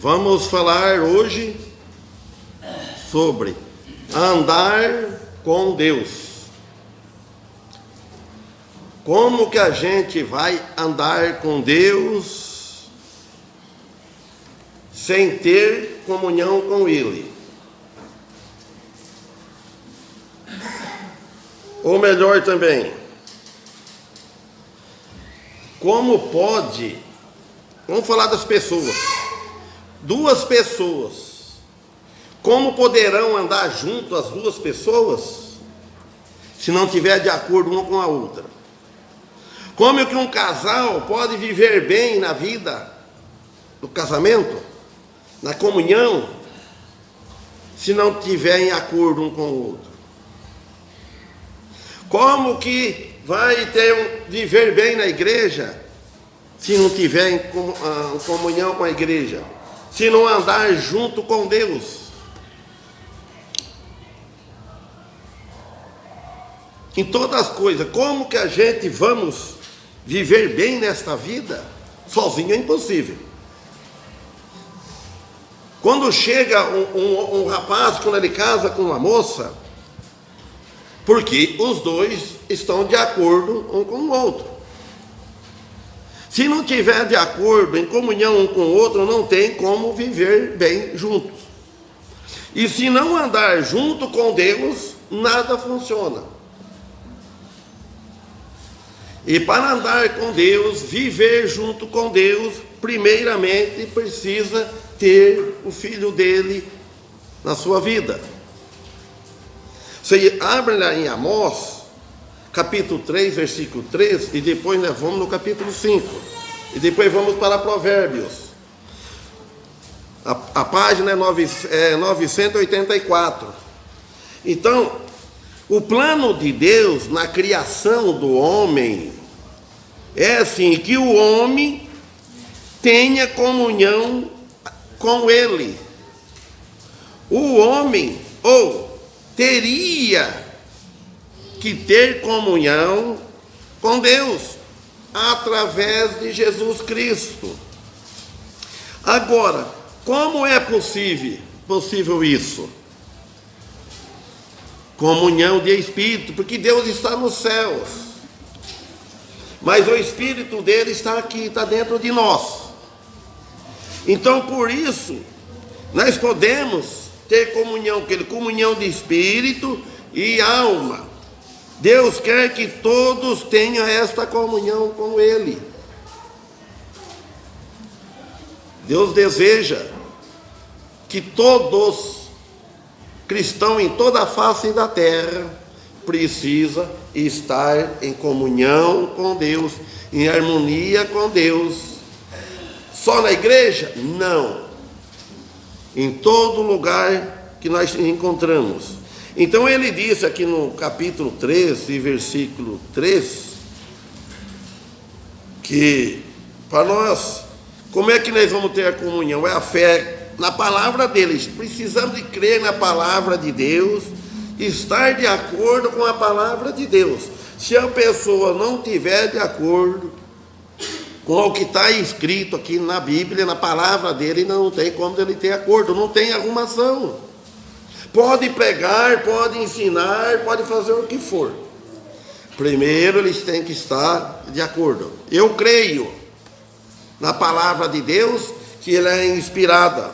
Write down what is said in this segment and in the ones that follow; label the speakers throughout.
Speaker 1: Vamos falar hoje sobre andar com Deus. Como que a gente vai andar com Deus sem ter comunhão com Ele? Ou melhor também, como pode, vamos falar das pessoas, duas pessoas, como poderão andar junto as duas pessoas se não tiver de acordo uma com a outra? Como que um casal pode viver bem na vida do casamento, na comunhão, se não tiver em acordo um com o outro? Como que vai viver bem na igreja se não tiver em comunhão com a igreja? Se não andar junto com Deus? Em todas as coisas, como que a gente vamos viver bem nesta vida? Sozinho é impossível. Quando chega um rapaz, quando ele casa com uma moça, porque os dois estão de acordo um com o outro. Se não tiver de acordo, em comunhão um com o outro, não tem como viver bem juntos. E se não andar junto com Deus, nada funciona. E para andar com Deus, viver junto com Deus, primeiramente precisa ter o Filho dele na sua vida. Você abre lá em Amós, capítulo 3, versículo 3, e depois nós vamos no capítulo 5. E depois vamos para Provérbios. A página é 984. Então, o plano de Deus na criação do homem é assim, que o homem tenha comunhão com Ele. O homem, teria que ter comunhão com Deus através de Jesus Cristo. Agora, como é possível isso? Comunhão de espírito, porque Deus está nos céus, mas o espírito dele está aqui, está dentro de nós. Então, por isso, nós podemos ter comunhão com Ele, comunhão de espírito e alma. Deus quer que todos tenham esta comunhão com Ele. Deus deseja que todos cristãos em toda a face da terra precisa estar em comunhão com Deus, em harmonia com Deus. Só na igreja? Não. Em todo lugar que nós encontramos. Então ele disse aqui no capítulo 13, versículo 3, que para nós, como é que nós vamos ter a comunhão? É a fé na palavra deles. Precisamos de crer na palavra de Deus, estar de acordo com a palavra de Deus. Se a pessoa não tiver de acordo com o que está escrito aqui na Bíblia, na palavra dele, não tem como ele ter acordo, não tem arrumação. Pode pregar, pode ensinar, pode fazer o que for. Primeiro eles têm que estar de acordo. Eu creio na palavra de Deus, que ela é inspirada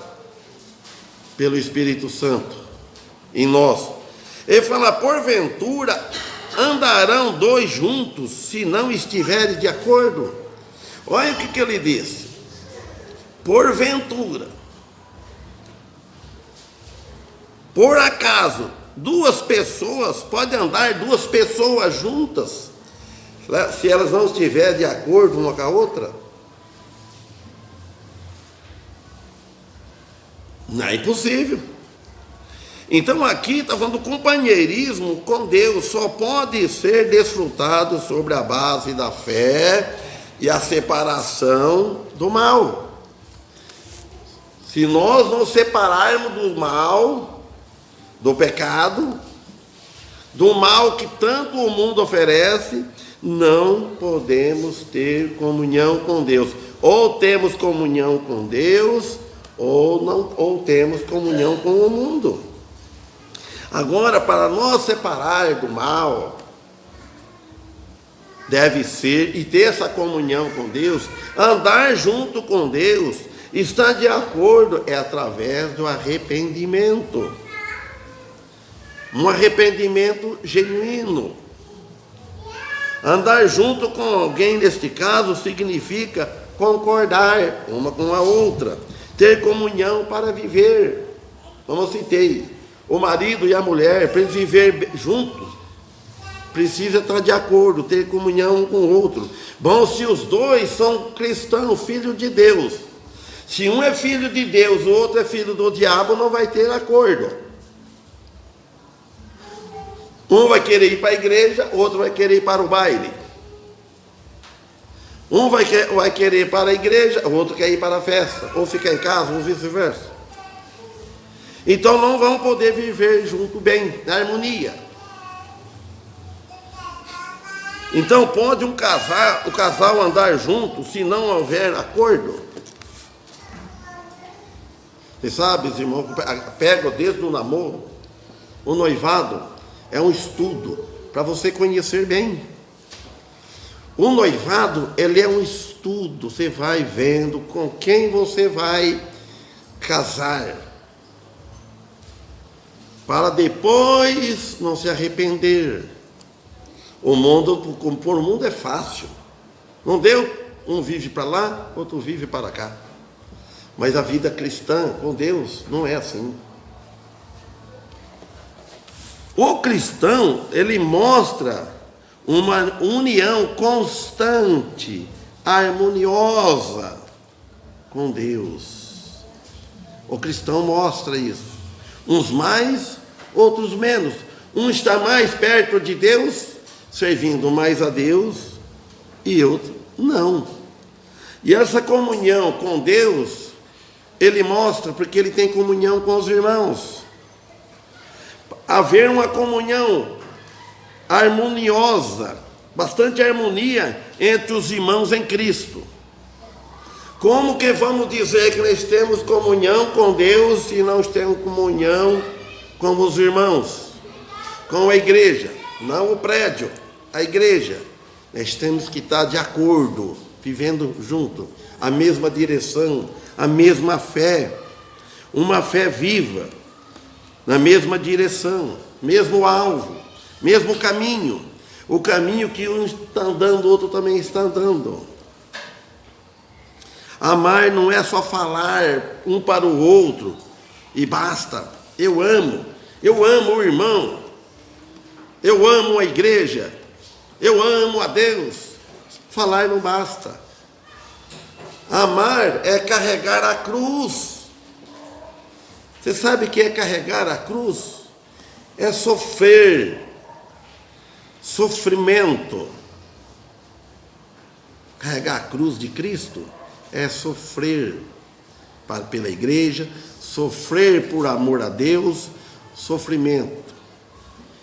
Speaker 1: pelo Espírito Santo em nós. Ele fala, porventura andarão dois juntos se não estiverem de acordo? Olha o que ele disse. Porventura, por acaso, duas pessoas, podem andar duas pessoas juntas, se elas não estiverem de acordo uma com a outra? Não é impossível. Então aqui está falando do companheirismo com Deus, só pode ser desfrutado sobre a base da fé e a separação do mal. Se nós não separarmos do mal, do pecado, do mal que tanto o mundo oferece, não podemos ter comunhão com Deus. Ou temos comunhão com Deus, ou não, ou temos comunhão com o mundo. Agora, para nós separar do mal, deve ser, e ter essa comunhão com Deus, andar junto com Deus, estar de acordo, é através do arrependimento. Um arrependimento genuíno. Andar junto com alguém, neste caso, significa concordar uma com a outra, ter comunhão para viver. Como eu citei, o marido e a mulher, para eles viver juntos, precisa estar de acordo, ter comunhão um com o outro. Bom, se os dois são cristãos, filhos de Deus, se um é filho de Deus, o outro é filho do diabo, não vai ter acordo. Um vai querer ir para a igreja, outro vai querer ir para o baile. Um vai querer ir para a igreja, o outro quer ir para a festa, ou ficar em casa, ou vice-versa. Então não vão poder viver junto bem, na harmonia. Então pode o casal andar junto se não houver acordo? Você sabe, irmãos, pega desde o namoro, o noivado é um estudo para você conhecer bem. O noivado, ele é um estudo, você vai vendo com quem você vai casar, para depois não se arrepender. O mundo é fácil, não deu? Um vive para lá, outro vive para cá. Mas a vida cristã com Deus não é assim. O cristão, ele mostra uma união constante, harmoniosa com Deus. O cristão mostra isso. Uns mais, outros menos. Um está mais perto de Deus, servindo mais a Deus, e outro não. E essa comunhão com Deus, ele mostra porque ele tem comunhão com os irmãos. Haver uma comunhão harmoniosa, bastante harmonia entre os irmãos em Cristo. Como que vamos dizer que nós temos comunhão com Deus se não temos comunhão com os irmãos, com a igreja? Não o prédio, a igreja. Nós temos que estar de acordo, vivendo junto, a mesma direção, a mesma fé, uma fé viva, na mesma direção, mesmo alvo, mesmo caminho. O caminho que um está andando, o outro também está andando. Amar não é só falar um para o outro e basta. Eu amo o irmão, eu amo a igreja, eu amo a Deus. Falar não basta. Amar é carregar a cruz. Você sabe o que é carregar a cruz? É sofrer, sofrimento. Carregar a cruz de Cristo é sofrer pela igreja, sofrer por amor a Deus, sofrimento.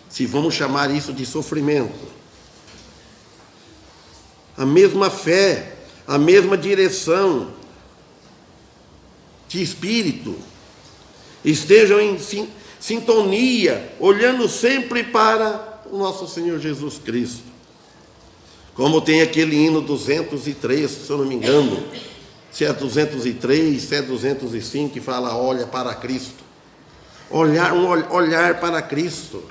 Speaker 1: Se vamos chamar isso de sofrimento. A mesma fé, a mesma direção de espírito. Estejam em sintonia, olhando sempre para o nosso Senhor Jesus Cristo. Como tem aquele hino 203, se eu não me engano, se é 203, se é 205, que fala, olha para Cristo. Olhar para Cristo.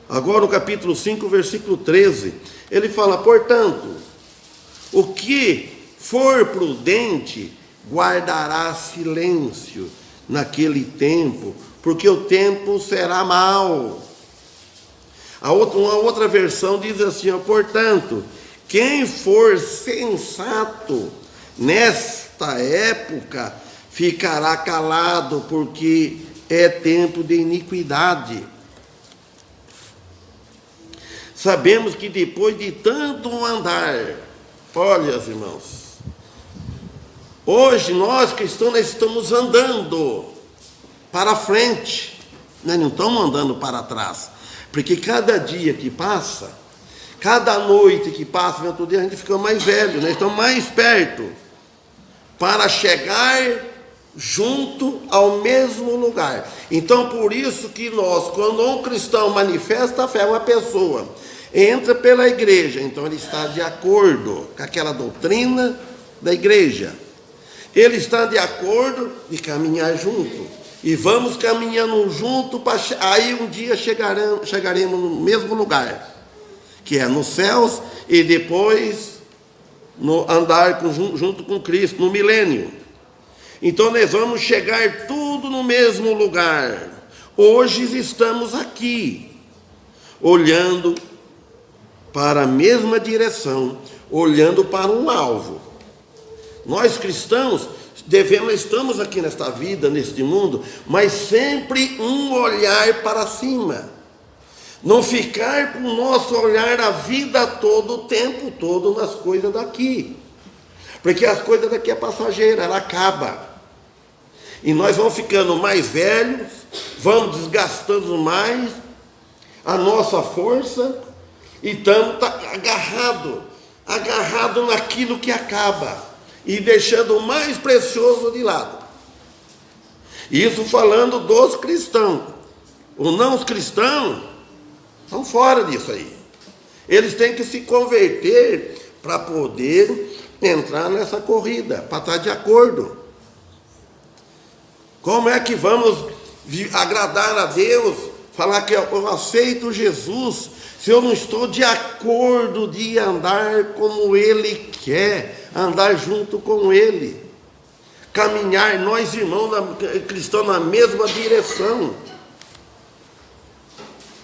Speaker 1: Agora, no capítulo 5, versículo 13, ele fala, portanto, o que for prudente, guardará silêncio naquele tempo, porque o tempo será mau. Uma outra versão diz assim, portanto, quem for sensato nesta época ficará calado, porque é tempo de iniquidade. Sabemos que depois de tanto andar, olha, irmãos, hoje nós cristãos estamos andando para frente, nós não estamos andando para trás, porque cada dia que passa, cada noite que passa, outro dia a gente fica mais velho, nós estamos mais perto para chegar junto ao mesmo lugar. Então, por isso que nós, quando um cristão manifesta a fé, uma pessoa entra pela igreja, então ele está de acordo com aquela doutrina da igreja. Ele está de acordo de caminhar junto. E vamos caminhando junto, aí um dia chegaremos no mesmo lugar, que é nos céus, e depois andar junto com Cristo, no milênio. Então nós vamos chegar tudo no mesmo lugar. Hoje estamos aqui, olhando para a mesma direção, olhando para um alvo. Nós cristãos estamos aqui nesta vida, neste mundo, mas sempre um olhar para cima. Não ficar com o nosso olhar a vida toda, o tempo todo nas coisas daqui. Porque as coisas daqui é passageira, ela acaba. E nós vamos ficando mais velhos, vamos desgastando mais a nossa força e estamos agarrado naquilo que acaba e deixando o mais precioso de lado. Isso falando dos cristãos. Os não cristãos estão fora disso aí. Eles têm que se converter para poder entrar nessa corrida, para estar de acordo. Como é que vamos agradar a Deus, falar que eu aceito Jesus, se eu não estou de acordo de andar como Ele quer, andar junto com Ele, caminhar nós irmãos cristãos na mesma direção?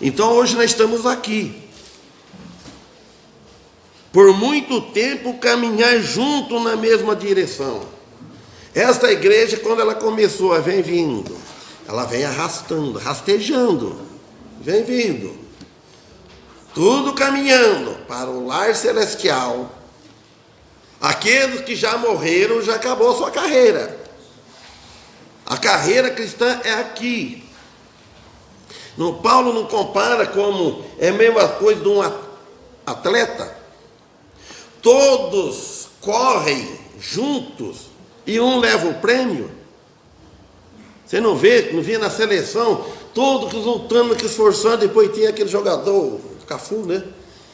Speaker 1: Então hoje nós estamos aqui, por muito tempo caminhar junto na mesma direção. Esta igreja, quando ela começou a vem vindo, ela vem arrastando, rastejando, vem vindo, tudo caminhando para o lar celestial. Aqueles que já morreram, já acabou a sua carreira. A carreira cristã é aqui. Paulo não compara como é a mesma coisa de um atleta. Todos correm juntos e um leva o prêmio. Você não vê na seleção, todos lutando, que esforçando, depois tinha aquele jogador, o Cafu, né?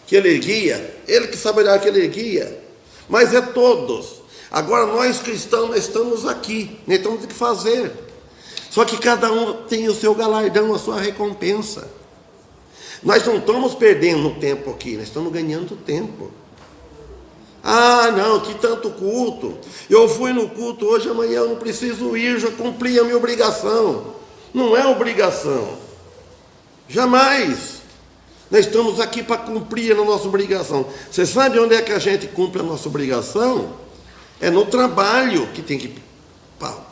Speaker 1: Que ele erguia, ele que saberia que ele erguia. Mas é todos. Agora nós cristãos, nós estamos aqui, nós temos que fazer. Só que cada um tem o seu galardão, a sua recompensa. Nós não estamos perdendo tempo aqui, nós estamos ganhando tempo. Ah, não, que tanto culto. Eu fui no culto hoje, amanhã eu não preciso ir, já cumpri a minha obrigação. Não é obrigação. Jamais. Nós estamos aqui para cumprir a nossa obrigação. Você sabe onde é que a gente cumpre a nossa obrigação? É no trabalho, que tem que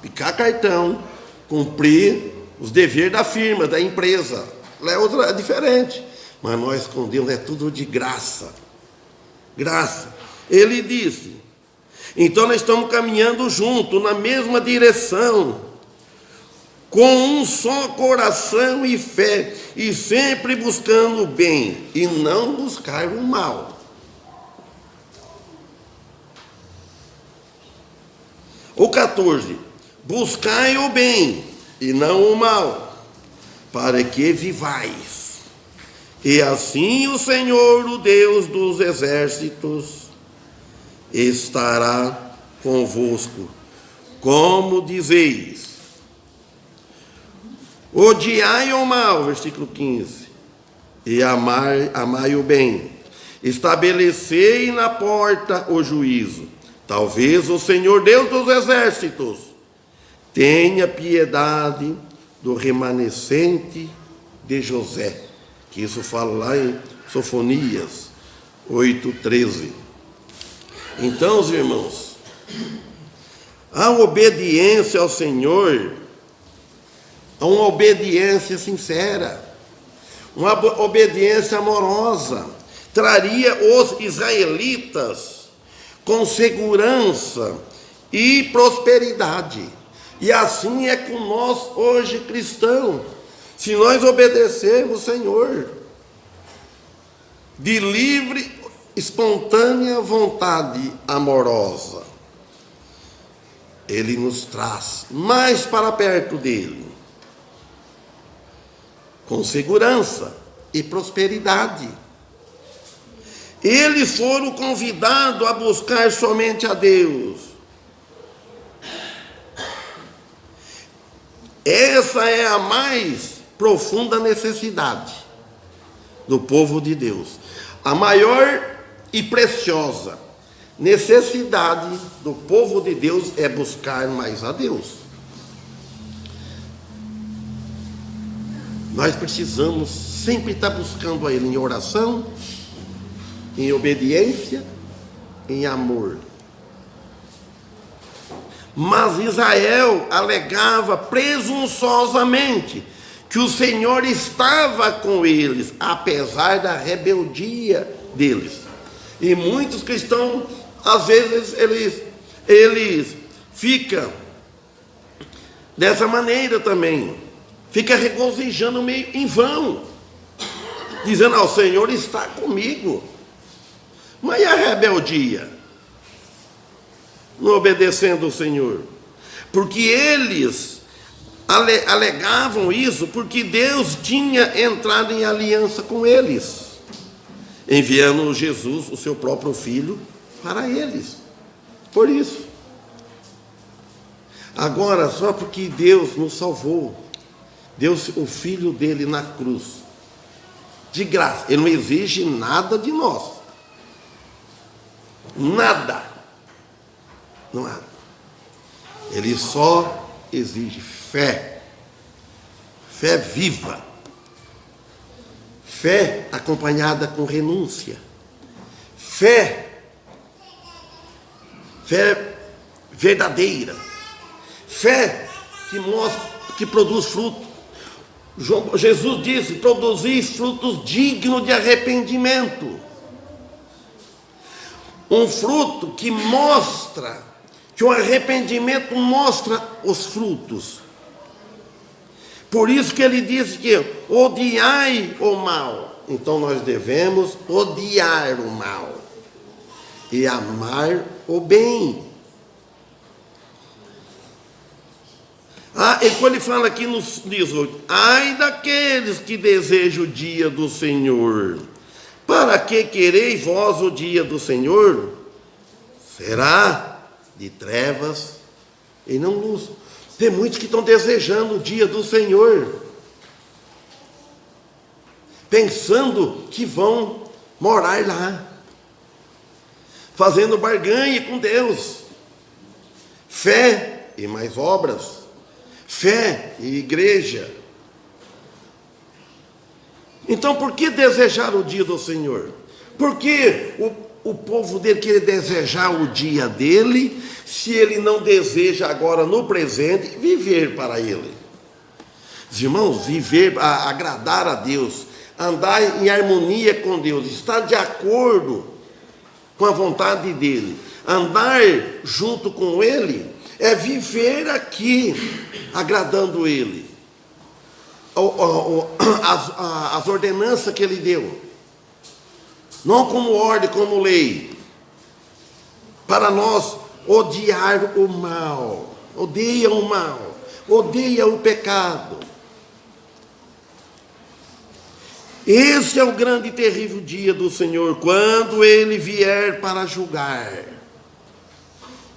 Speaker 1: picar cartão, cumprir os deveres da firma, da empresa. Lá é diferente. Mas nós com Deus é tudo de graça. Graça. Ele disse, então nós estamos caminhando junto, na mesma direção, com um só coração e fé, e sempre buscando o bem, e não buscar o mal. O 14, buscai o bem, e não o mal, para que vivais. E assim o Senhor, o Deus dos exércitos, estará convosco, como dizeis. Odiai o mal, versículo 15, e amai o bem. Estabelecei na porta o juízo. Talvez o Senhor Deus dos exércitos tenha piedade do remanescente de José. Que isso fala lá em Sofonias 8:13. Então, os irmãos, a obediência ao Senhor, uma obediência sincera, uma obediência amorosa, traria os israelitas com segurança e prosperidade. E assim é com nós hoje cristãos. Se nós obedecermos o Senhor, de livre, espontânea vontade amorosa, Ele nos traz mais para perto dele, com segurança e prosperidade. Eles foram convidados a buscar somente a Deus. Essa é a mais profunda necessidade do povo de Deus. A maior e preciosa necessidade do povo de Deus é buscar mais a Deus. Nós precisamos sempre estar buscando a Ele em oração, em obediência, em amor. Mas Israel alegava presunçosamente que o Senhor estava com eles, apesar da rebeldia deles. E muitos cristãos, às vezes, eles ficam dessa maneira também, fica regozijando meio em vão, dizendo: o Senhor está comigo. Mas e a rebeldia? Não obedecendo o Senhor. Porque eles alegavam isso porque Deus tinha entrado em aliança com eles, enviando Jesus, o seu próprio Filho, para eles. Por isso. Agora, só porque Deus nos salvou, Deus, o Filho dele na cruz, de graça, Ele não exige nada de nós. Nada. Não há. Ele só exige fé. Fé viva. Fé acompanhada com renúncia. Fé verdadeira. Fé que mostra, que produz fruto. Jesus disse: produzir frutos dignos de arrependimento. Um fruto que mostra, que o arrependimento mostra os frutos. Por isso que ele disse que odiai o mal. Então nós devemos odiar o mal e amar o bem. E quando ele fala aqui no 18: ai daqueles que desejam o dia do Senhor. Para que quereis vós o dia do Senhor? Será de trevas e não luz. Tem muitos que estão desejando o dia do Senhor, pensando que vão morar lá, fazendo barganha com Deus. Fé e mais obras, fé e igreja. Então, por que desejar o dia do Senhor? Por que o povo dele quer desejar o dia dele, se ele não deseja agora, no presente, viver para ele? Os irmãos, viver, agradar a Deus, andar em harmonia com Deus, estar de acordo com a vontade dele, andar junto com ele, é viver aqui, agradando ele. As ordenanças que ele deu, não como ordem, como lei, para nós odiar o mal. Odeia o mal, odeia o pecado. Esse é o grande e terrível dia do Senhor, quando ele vier para julgar.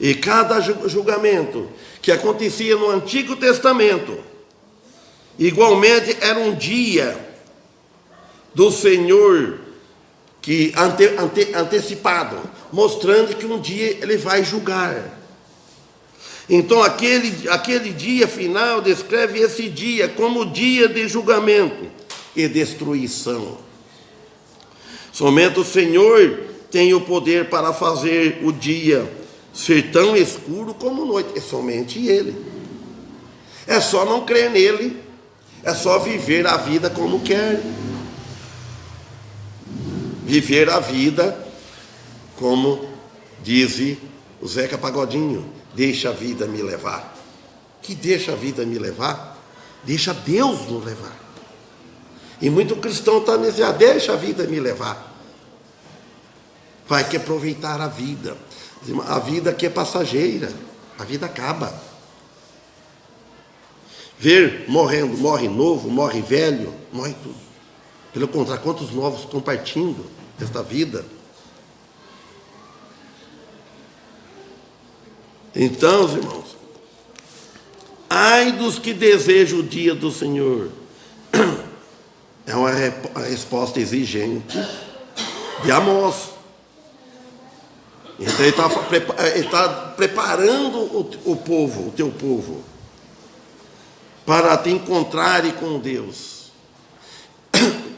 Speaker 1: E cada julgamento que acontecia no Antigo Testamento, igualmente era um dia do Senhor que antecipado, mostrando que um dia ele vai julgar. Então aquele dia final descreve esse dia como dia de julgamento e destruição. Somente o Senhor tem o poder para fazer o dia ser tão escuro como noite. É somente Ele. É só não crer nele. É só viver a vida como quer. Viver a vida como diz o Zeca Pagodinho: deixa a vida me levar. Que deixa a vida me levar? Deixa Deus nos levar. E muito cristão está dizendo: deixa a vida me levar. Vai que aproveitar a vida que é passageira. A vida acaba. Ver morrendo, morre novo, morre velho, morre tudo. Pelo contrário, quantos novos estão partindo desta vida? Então, irmãos, ai dos que desejam o dia do Senhor. É uma resposta exigente de Amós. Então ele está preparando o povo, o teu povo, para te encontrar com Deus.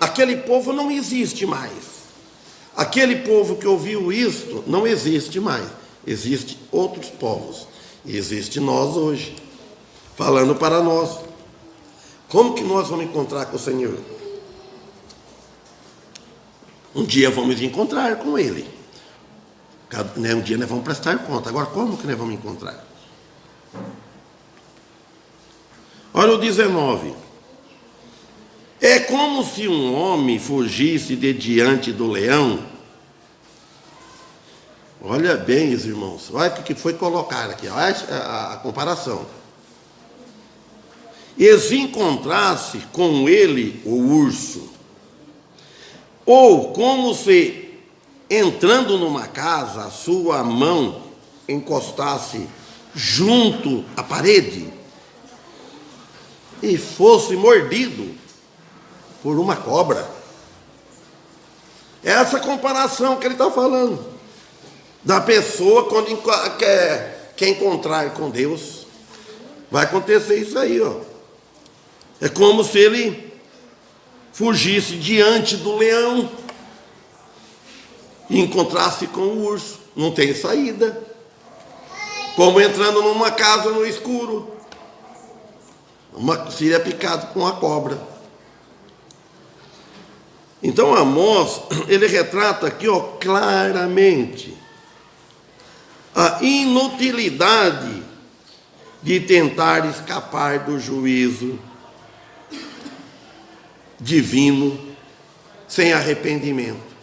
Speaker 1: Aquele povo não existe mais. Aquele povo que ouviu isto não existe mais. Existem outros povos. E existe nós hoje, falando para nós. Como que nós vamos encontrar com o Senhor? Um dia vamos encontrar com Ele. Um dia nós vamos prestar conta. Agora, como que nós vamos encontrar? Olha o 19. É como se um homem fugisse de diante do leão. Olha bem, irmãos. Olha o que foi colocar aqui. Olha a comparação. E se encontrasse com ele o urso. Ou como se, entrando numa casa, a sua mão encostasse junto à parede e fosse mordido por uma cobra. É essa comparação que ele está falando. Da pessoa quando quer encontrar com Deus. Vai acontecer isso aí, ó. É como se ele fugisse diante do leão e encontrasse com o urso. Não tem saída. Como entrando numa casa no escuro. Seria picado com a cobra. Então Amós, ele retrata aqui, ó, claramente a inutilidade de tentar escapar do juízo divino sem arrependimento.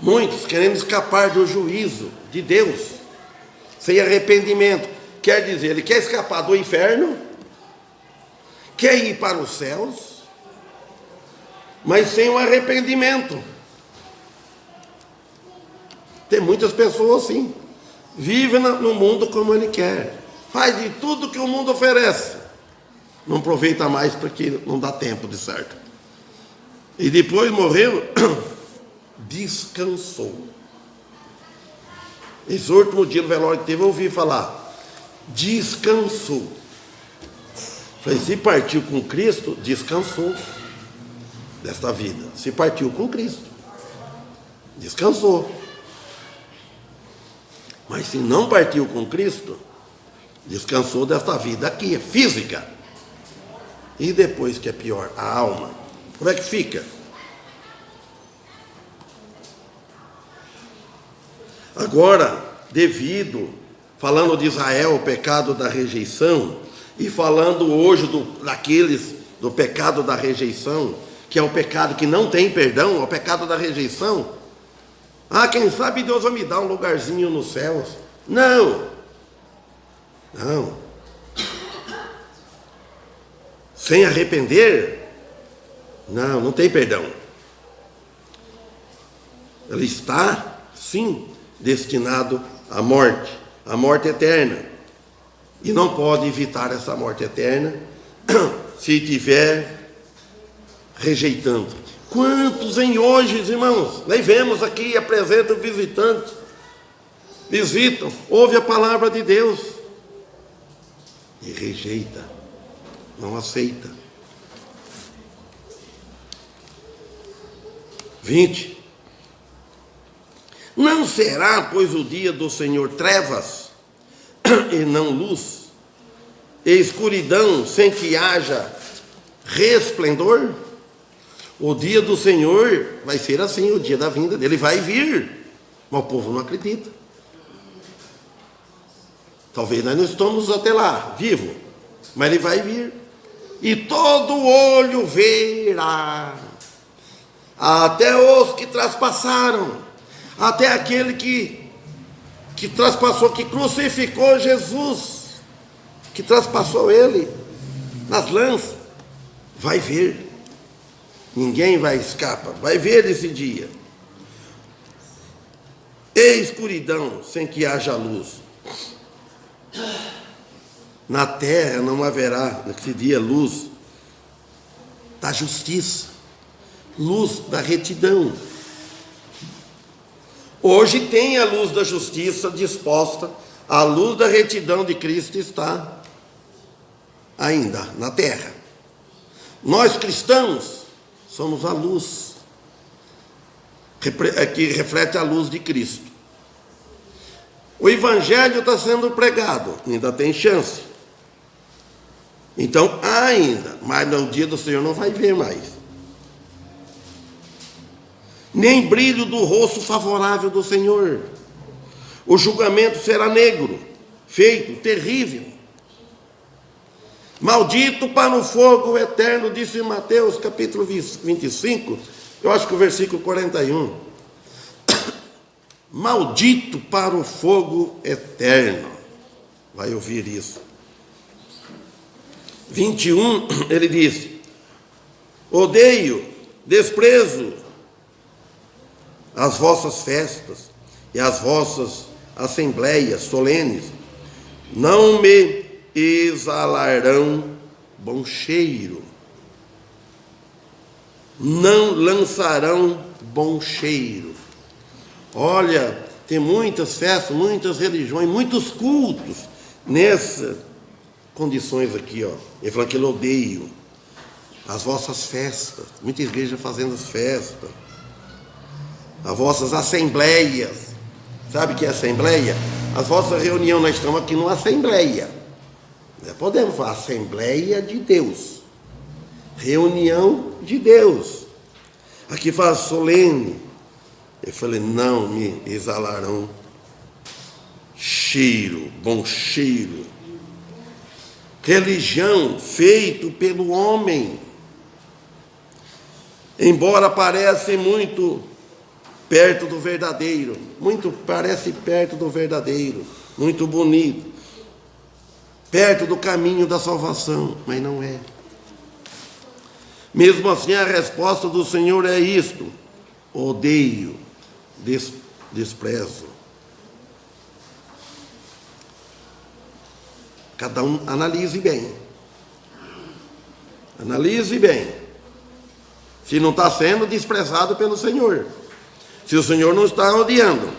Speaker 1: Muitos querendo escapar do juízo de Deus sem arrependimento. Quer dizer, ele quer escapar do inferno, quer ir para os céus, mas sem o arrependimento. Tem muitas pessoas assim, vivem no mundo como ele quer, faz de tudo que o mundo oferece, não aproveita mais porque não dá tempo de certo. E depois morreu, descansou. Esse último dia do velório que teve, eu ouvi falar, descansou. Falei, se partiu com Cristo, descansou desta vida. Se partiu com Cristo, descansou. Mas se não partiu com Cristo, descansou desta vida aqui, física. E depois, que é pior, a alma, como é que fica? Agora, falando de Israel, o pecado da rejeição, e falando hoje do pecado da rejeição, que é um pecado que não tem perdão, é o pecado da rejeição. Ah, quem sabe Deus vai me dar um lugarzinho nos céus. Não. Sem arrepender, não tem perdão. Ele está, sim, destinado à morte eterna. E não pode evitar essa morte eterna se estiver rejeitando. Quantos em hoje, irmãos, nós vemos aqui, apresentam visitantes, visitam, ouve a palavra de Deus e rejeita, não aceita. 20. Não será, pois, o dia do Senhor trevas e não luz, e escuridão sem que haja resplendor? O dia do Senhor vai ser assim, o dia da vinda dele vai vir, mas o povo não acredita. Talvez nós não estamos até lá, vivo, mas ele vai vir, e todo olho verá, até os que traspassaram, até aquele que que traspassou, que crucificou Jesus, que traspassou ele nas lanças, vai ver. Ninguém vai escapar, vai ver esse dia. E escuridão sem que haja luz. Na terra não haverá nesse dia luz da justiça, luz da retidão. Hoje tem a luz da justiça disposta, a luz da retidão de Cristo está ainda na terra. Nós cristãos somos a luz que reflete a luz de Cristo. O evangelho está sendo pregado, ainda tem chance. Então ainda, mas no dia do Senhor não vai ver mais. Nem brilho do rosto favorável do Senhor. O julgamento será negro, feito, terrível. Maldito para o fogo eterno, disse Mateus capítulo 25, eu acho que o versículo 41. Maldito para o fogo eterno. Vai ouvir isso. 21, ele disse: odeio, desprezo as vossas festas e as vossas assembleias solenes. Não me exalarão bom cheiro, não lançarão bom cheiro. Olha, tem muitas festas, muitas religiões, muitos cultos nessas condições aqui, ó. Ele falou que ele odeia as vossas festas, muita igreja fazendo as festas, as vossas assembleias. Sabe o que é assembleia? As vossas reuniões, nós estamos aqui numa assembleia. Podemos falar Assembleia de Deus, reunião de Deus. Aqui fala solene. Eu falei, não me exalarão cheiro, bom cheiro. Religião feito pelo homem. Embora pareça muito perto do verdadeiro, parece perto do verdadeiro, muito bonito, perto do caminho da salvação, mas não é. Mesmo assim, a resposta do Senhor é isto: odeio, desprezo. Cada um analise bem. Analise bem. Se não está sendo desprezado pelo Senhor, se o Senhor não está odiando,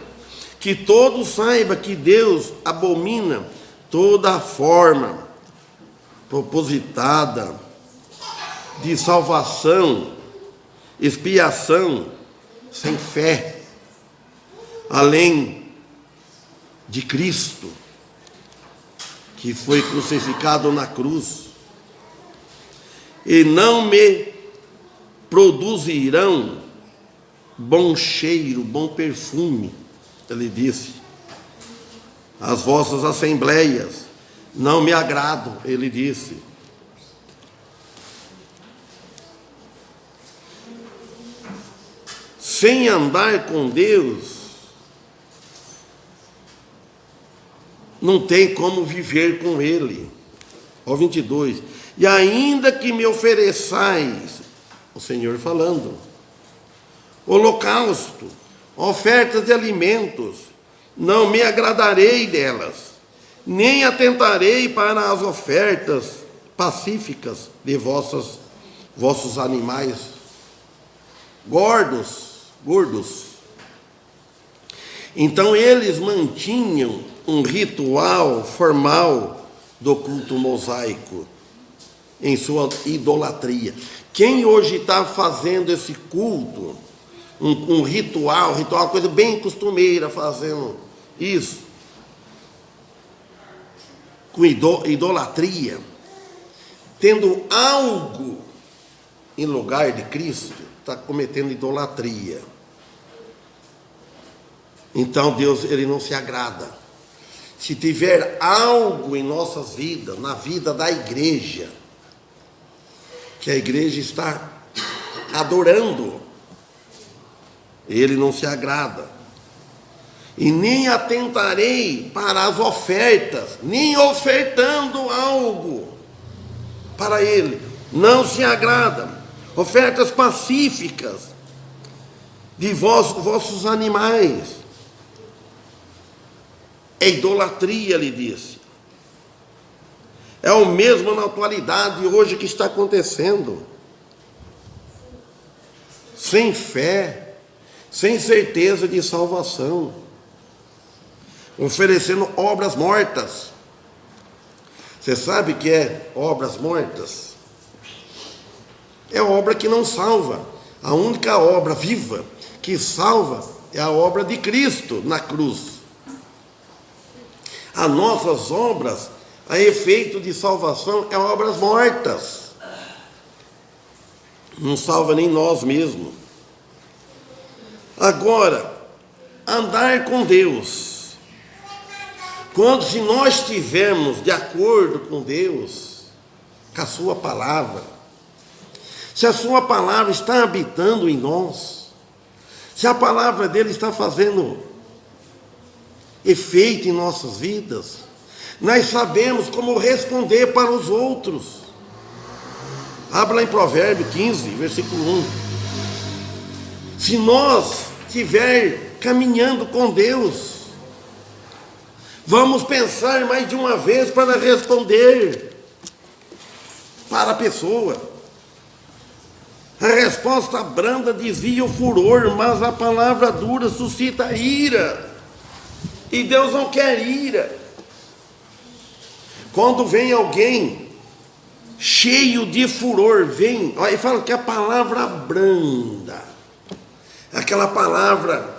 Speaker 1: que todos saibam que Deus abomina toda forma propositada de salvação, expiação, sem fé, além de Cristo, que foi crucificado na cruz. E não me produzirão bom cheiro, bom perfume, ele disse. As vossas assembleias não me agradam, ele disse. Sem andar com Deus, não tem como viver com Ele. Ó 22. E ainda que me ofereçais, o Senhor falando, holocausto, ofertas de alimentos, não me agradarei delas, nem atentarei para as ofertas pacíficas de vossos animais gordos. Então eles mantinham um ritual formal do culto mosaico em sua idolatria. Quem hoje está fazendo esse culto, um ritual, coisa bem costumeira, fazendo isso, com idolatria, tendo algo em lugar de Cristo, está cometendo idolatria. Então Deus, ele não se agrada. Se tiver algo em nossas vidas, na vida da igreja, que a igreja está adorando, ele não se agrada. e nem atentarei para as ofertas, nem ofertando algo para ele. Não se agrada. Ofertas pacíficas de vossos animais. É idolatria, ele disse. É o mesmo na atualidade hoje que está acontecendo. Sem fé, sem certeza de salvação, oferecendo obras mortas. Você sabe o que é obras mortas? É obra que não salva. A única obra viva que salva é a obra de Cristo na cruz. As nossas obras, a efeito de salvação, é obras mortas. Não salva nem nós mesmos. Agora, andar com Deus. Quando, se nós estivermos de acordo com Deus, com a sua palavra, se a sua palavra está habitando em nós, se a palavra dele está fazendo efeito em nossas vidas, nós sabemos como responder para os outros. Abra lá em Provérbios 15, versículo 1. Se nós estiver caminhando com Deus, vamos pensar mais de uma vez para responder para a pessoa. A resposta branda desvia o furor, mas a palavra dura suscita ira. E Deus não quer ira. Quando vem alguém cheio de furor, vem, e fala que a palavra branda, aquela palavra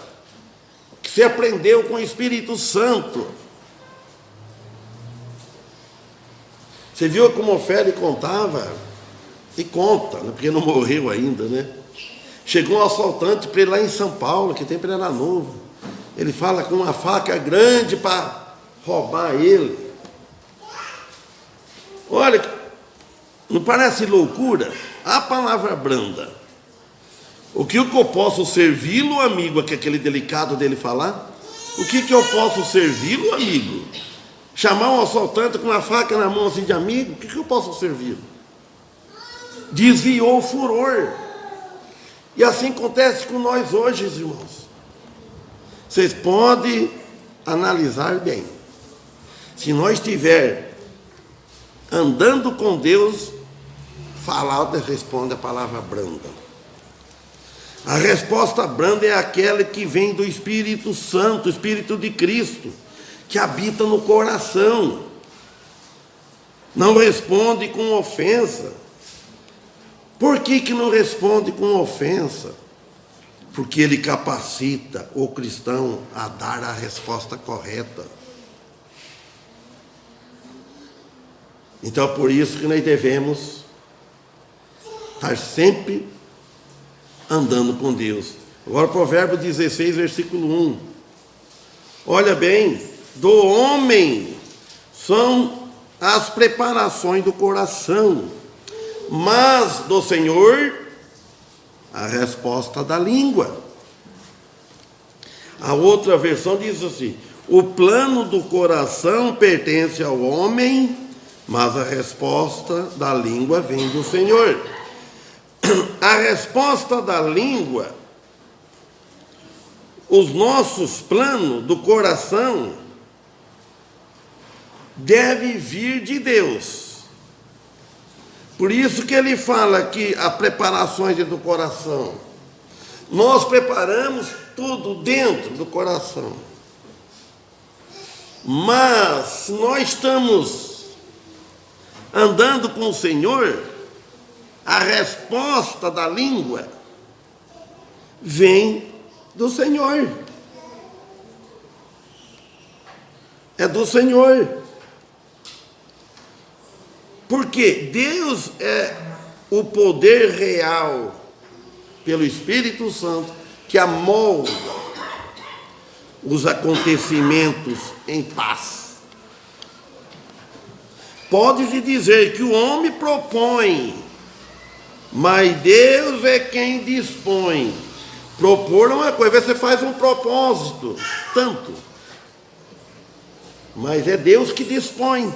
Speaker 1: que você aprendeu com o Espírito Santo. Você viu como Ofélia contava? E conta, né? Porque não morreu ainda, né? Chegou um assaltante para ele lá em São Paulo, que tempo ele era novo. Ele fala com uma faca grande para roubar ele. Olha, não parece loucura? A palavra branda. O que eu posso servi-lo, amigo? Que é aquele delicado dele falar. O que eu posso servi-lo, amigo? Chamar um assaltante com uma faca na mão assim de amigo? O que eu posso servi-lo? Desviou o furor. E assim acontece com nós hoje, irmãos. Vocês podem analisar bem. Se nós estiver andando com Deus, falada responde a palavra branda. A resposta branda é aquela que vem do Espírito Santo, o Espírito de Cristo, que habita no coração. Não responde com ofensa. Por que não responde com ofensa? Porque ele capacita o cristão a dar a resposta correta. Então, por isso que nós devemos estar sempre andando com Deus. Agora, Provérbio 16, versículo 1. Olha bem, do homem são as preparações do coração, mas do Senhor a resposta da língua. A outra versão diz assim: o plano do coração pertence ao homem, mas a resposta da língua vem do Senhor. A resposta da língua, os nossos planos do coração, deve vir de Deus. Por isso que ele fala que as preparações do coração, nós preparamos tudo dentro do coração. Mas se nós estamos andando com o Senhor, a resposta da língua vem do Senhor. É do Senhor. Porque Deus é o poder real, pelo Espírito Santo, que amolda os acontecimentos em paz. Pode-se dizer que o homem propõe, mas Deus é quem dispõe. Propor é uma coisa, você faz um propósito, tanto. Mas é Deus que dispõe.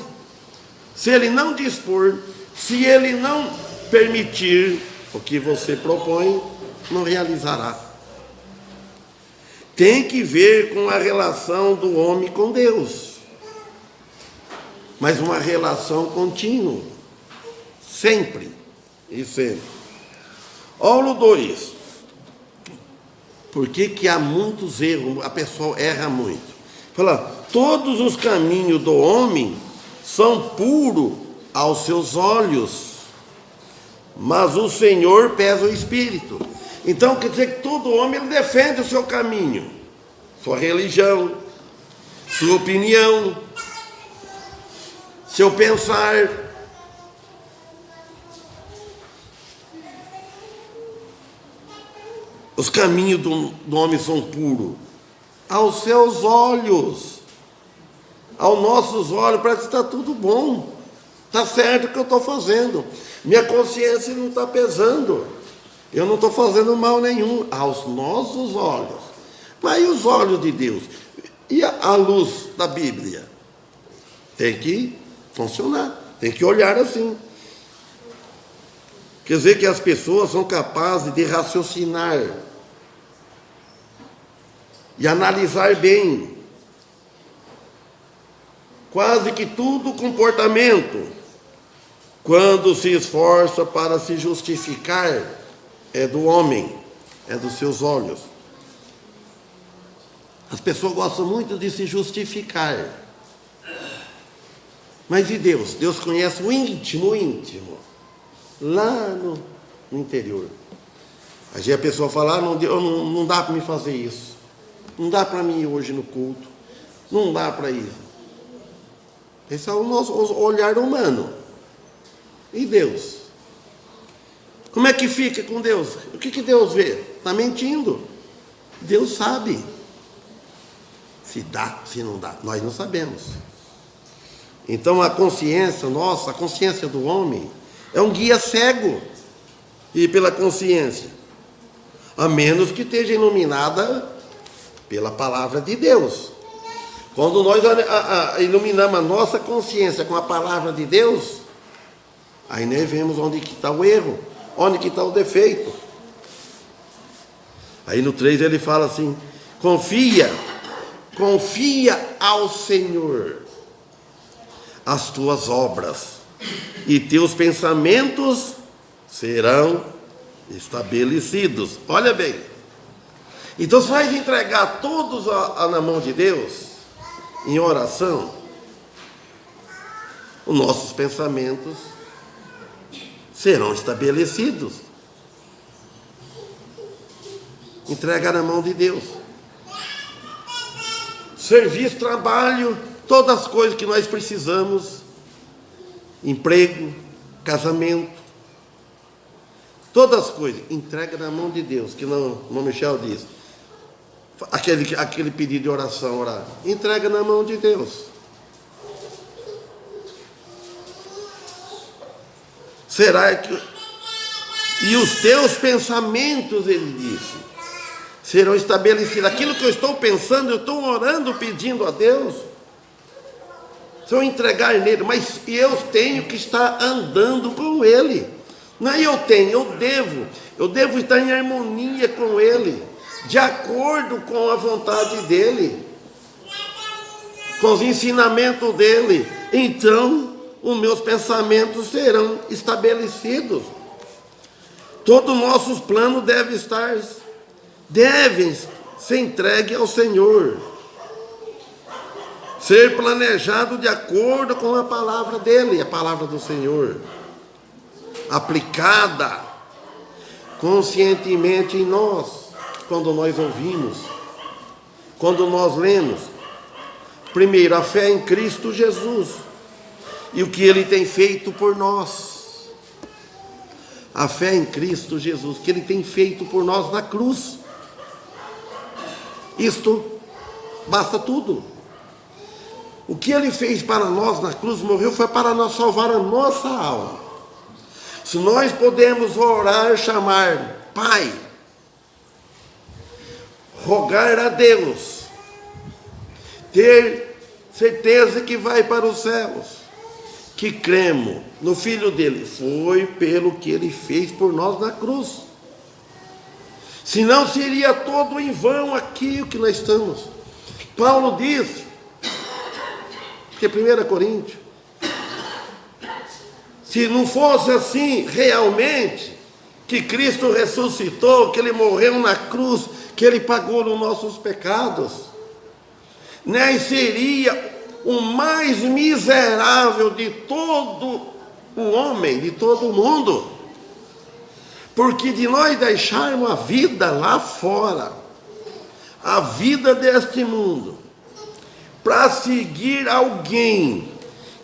Speaker 1: Se Ele não dispor, se Ele não permitir, o que você propõe não realizará. Tem que ver com a relação do homem com Deus, mas uma relação contínua, sempre e sempre. Paulo 2. Por que há muitos erros? A pessoa erra muito. Fala, todos os caminhos do homem são puros aos seus olhos, mas o Senhor pesa o espírito. Então quer dizer que todo homem ele defende o seu caminho, sua religião, sua opinião, seu pensar. Os caminhos do homem são puros aos seus olhos. Aos nossos olhos parece que está tudo bom, está certo o que eu estou fazendo, minha consciência não está pesando, eu não estou fazendo mal nenhum aos nossos olhos. Mas e os olhos de Deus? E a luz da Bíblia? Tem que funcionar, tem que olhar assim. Quer dizer que as pessoas são capazes de raciocinar e analisar bem quase que tudo comportamento. Quando se esforça para se justificar, é do homem, é dos seus olhos. As pessoas gostam muito de se justificar. Mas e Deus? Deus conhece o íntimo, lá no interior. Aí a pessoa fala, não dá para me fazer isso, não dá para mim ir hoje no culto, não dá para ir. Esse é o nosso olhar humano. E Deus? Como é que fica com Deus? O que Deus vê? Está mentindo. Deus sabe. Se dá, se não dá, nós não sabemos. Então a consciência nossa, a consciência do homem, é um guia cego e pela consciência, a menos que esteja iluminada pela palavra de Deus. Quando nós iluminamos a nossa consciência com a palavra de Deus, aí nós vemos onde que está o erro, onde que está o defeito. Aí no 3 ele fala assim, confia ao Senhor as tuas obras, e teus pensamentos serão estabelecidos. Olha bem, então se nós entregar todos na mão de Deus, em oração, os nossos pensamentos serão estabelecidos. Entregar na mão de Deus. Serviço, trabalho, todas as coisas que nós precisamos, emprego, casamento, todas as coisas, entrega na mão de Deus, que não, o Michel diz, aquele pedido de oração, orar, entrega na mão de Deus. Será que, e os teus pensamentos, ele disse, serão estabelecidos. Aquilo que eu estou pensando, eu estou orando, pedindo a Deus, se eu entregar nele, mas eu tenho que estar andando com ele. Não é eu devo estar em harmonia com ele, de acordo com a vontade dele, com os ensinamentos dele. Então os meus pensamentos serão estabelecidos. Todos os nossos planos devem ser entregues ao Senhor, ser planejado de acordo com a palavra dele, a palavra do Senhor, aplicada conscientemente em nós, quando nós ouvimos, quando nós lemos. Primeiro, a fé em Cristo Jesus e o que ele tem feito por nós. A fé em Cristo Jesus, que ele tem feito por nós na cruz. Isto basta tudo. O que ele fez para nós na cruz, morreu, foi para nós salvar a nossa alma. Se nós podemos orar, chamar Pai, rogar a Deus, ter certeza que vai para os céus, que cremos no Filho dele, foi pelo que ele fez por nós na cruz. Senão seria todo em vão aqui o que nós estamos. Paulo diz, que é 1 Coríntios, se não fosse assim realmente, que Cristo ressuscitou, que ele morreu na cruz, que ele pagou os nossos pecados, nem seria o mais miserável de todo o homem, de todo o mundo, porque de nós deixarmos a vida lá fora, a vida deste mundo, para seguir alguém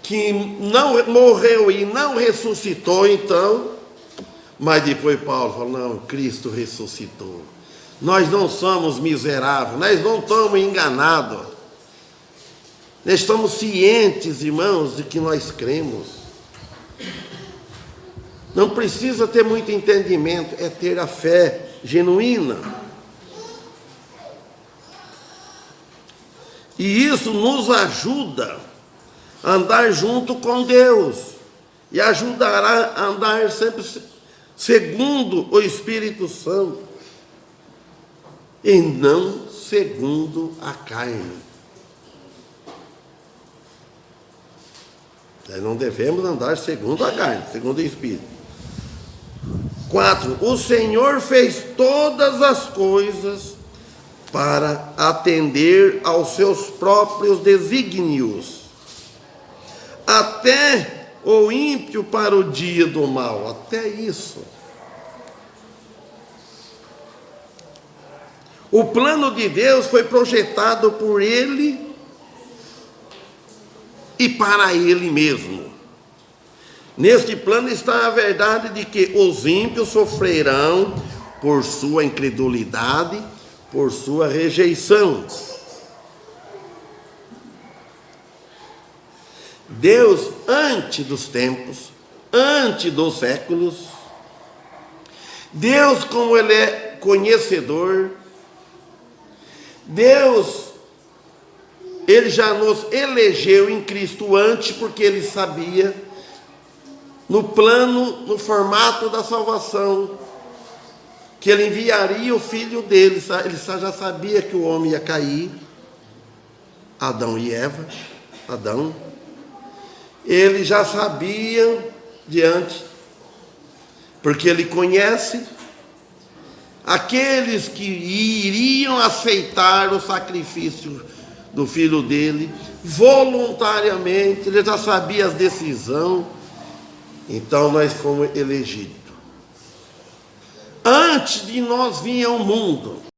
Speaker 1: que não morreu e não ressuscitou, então, mas depois Paulo falou, não, Cristo ressuscitou, nós não somos miseráveis, nós não estamos enganados, nós estamos cientes, irmãos, de que nós cremos. Não precisa ter muito entendimento, é ter a fé genuína. E isso nos ajuda a andar junto com Deus, e ajudará a andar sempre segundo o Espírito Santo, e não segundo a carne. Nós não devemos andar segundo a carne, segundo o Espírito. 4. O Senhor fez todas as coisas para atender aos seus próprios desígnios, até o ímpio para o dia do mal, até isso. O plano de Deus foi projetado por Ele e para Ele mesmo. Neste plano está a verdade de que os ímpios sofrerão por sua incredulidade, por sua rejeição. Deus, antes dos tempos, antes dos séculos, Deus, como Ele é conhecedor, Deus, Ele já nos elegeu em Cristo antes, porque Ele sabia, no plano, no formato da salvação, que Ele enviaria o Filho dele. Ele já sabia que o homem ia cair, Adão e Eva, Adão. Ele já sabia de antes, porque Ele conhece aqueles que iriam aceitar o sacrifício do Filho dele, voluntariamente. Ele já sabia as decisões. Então nós fomos elegidos. Antes de nós vir ao mundo,